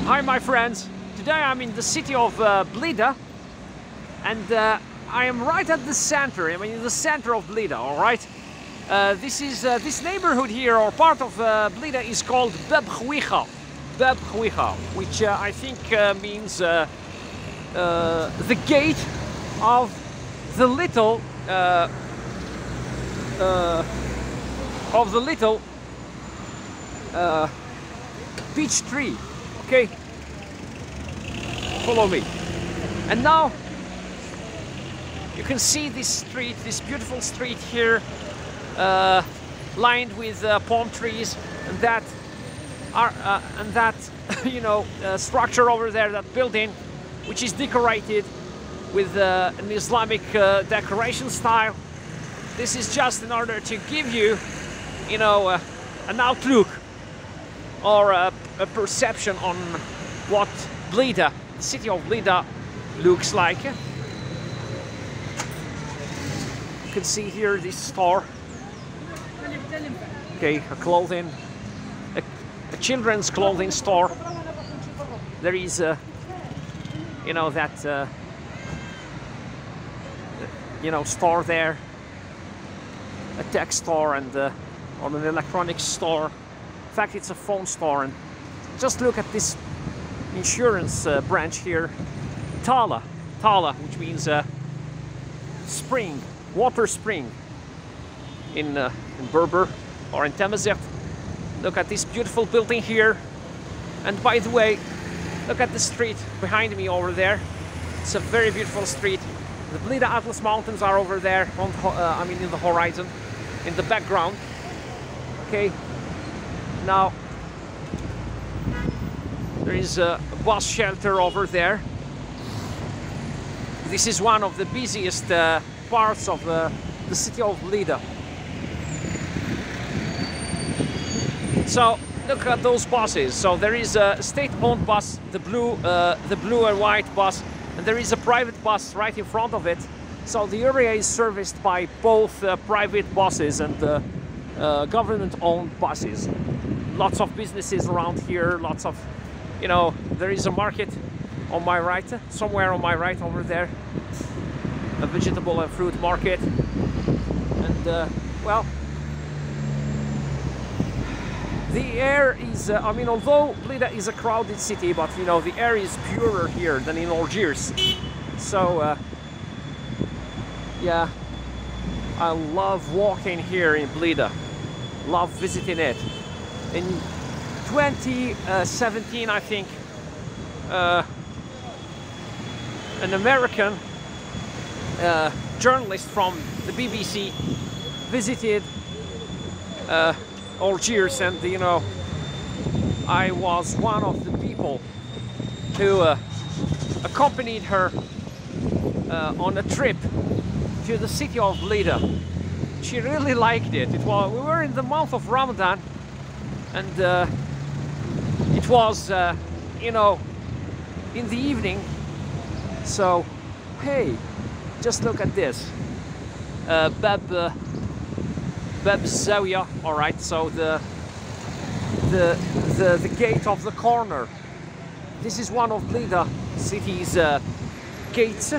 Hi my friends, today I'm in the city of Blida, and I am right at the center, I mean in the center of Blida, alright? This neighborhood here, or part of Blida, is called Bab Khouikha. Bab Khouikha, which I think means the gate of the little peach tree. Okay, follow me. And now you can see this street, this beautiful street here, lined with palm trees, and that you know, structure over there, that building, which is decorated with an Islamic decoration style. This is just in order to give you, you know, an outlook or a perception on what Blida, the city of Blida, looks like. You can see here this store. Okay, a clothing, a children's clothing store. There is, you know, that, you know, store there, a tech store, and or an electronics store. In fact, it's a phone store. And just look at this insurance branch here, Tala, which means spring, water spring in Berber or in Tamazight. Look at this beautiful building here. And by the way, look at the street behind me over there. It's a very beautiful street. The Blida Atlas mountains are over there, on, I mean in the horizon, in the background. Okay, now there is a bus shelter over there. This is one of the busiest parts of the city of Blida. So look at those buses. So there is a state-owned bus, the blue and white bus, and there is a private bus right in front of it. So the area is serviced by both private buses and government-owned buses. Lots of businesses around here, lots of, you know, there is a market on my right, somewhere on my right over there, a vegetable and fruit market. And well, the air is, I mean, although Blida is a crowded city, but you know, the air is purer here than in Algiers. So yeah, I love walking here in Blida, love visiting it. In 2017, I think, an American journalist from the BBC visited Algiers, and you know, I was one of the people who accompanied her on a trip to the city of Blida. She really liked it. We were in the month of Ramadan, and it was, you know, in the evening. So, hey, just look at this, Bab Zawiya. All right, so the gate of the corner. This is one of Blida city's gates.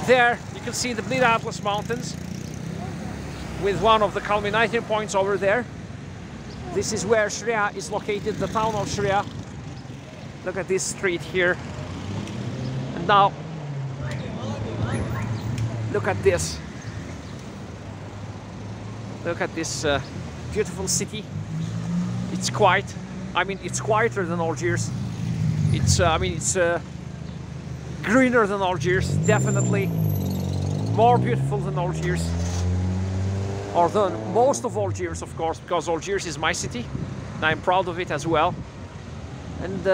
There you can see the Blida Atlas mountains with one of the culminating points over there. This is where Chrea is located, the town of Chrea. Look at this street here. And now, look at this. Look at this beautiful city. It's quiet. I mean, it's quieter than Algiers. It's, I mean, it's greener than Algiers, definitely. More beautiful than Algiers. Or than most of Algiers, of course, because Algiers is my city, and I'm proud of it as well. And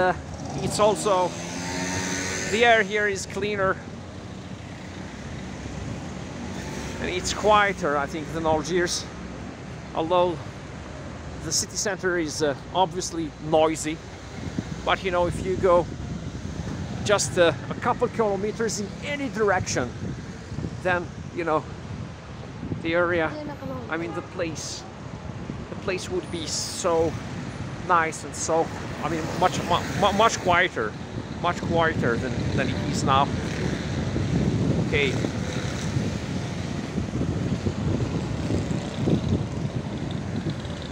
it's also, the air here is cleaner, and it's quieter, I think, than Algiers. Although the city center is obviously noisy, but you know, if you go just a couple kilometers in any direction, then you know, the area, I mean the place would be so nice and so, I mean, much quieter than it is now. Okay.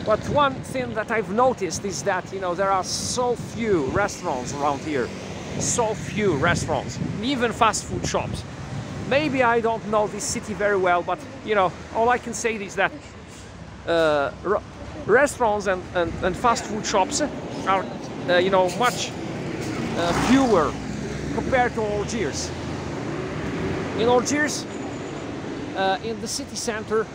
But one thing that I've noticed is that, you know, there are so few restaurants around here. So few restaurants, even fast food shops. Maybe I don't know this city very well, but, you know, all I can say is that restaurants and fast food shops are, you know, much fewer compared to Algiers. In Algiers, in the city center,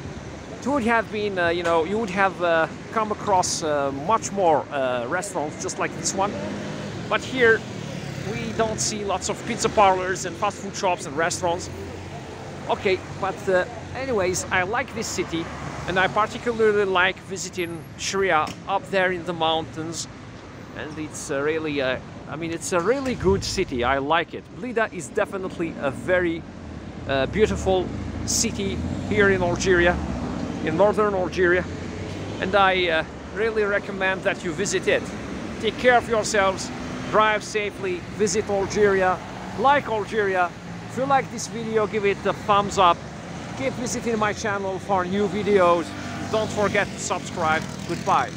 it would have been, you know, you would have come across much more restaurants just like this one. But here, we don't see lots of pizza parlors and fast food shops and restaurants. Okay, but anyways, I like this city, and I particularly like visiting Chrea up there in the mountains. And it's really, I mean, it's a really good city. I like it. Blida is definitely a very beautiful city here in Algeria, in northern Algeria, and I really recommend that you visit it. Take care of yourselves, drive safely, visit Algeria, like Algeria. If you like this video, give it a thumbs up. Keep visiting my channel for new videos. Don't forget to subscribe. Goodbye.